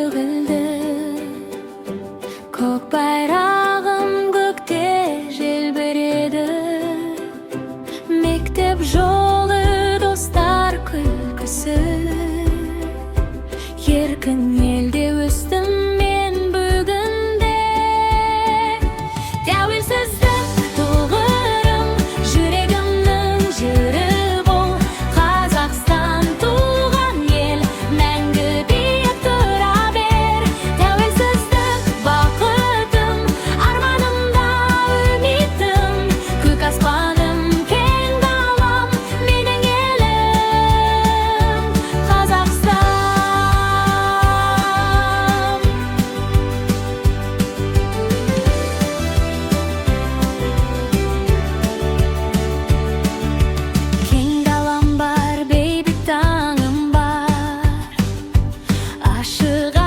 төгілді, көк байрағым көкте желбіреді. Мектеп жолы достар күлкісі, еркін елде өстім мен бүгінде. Тәуелсіздік тұғырым, жүрегімнің жыры бол. Қазақстан туған ел, мәңгі биік тұра бер. Тәуелсіздік бақытым, арманымда үмітім, көк аспаным, кең далам, менің елім Қазақстан. Кең далам бар, бейбіт таңым бар, ашық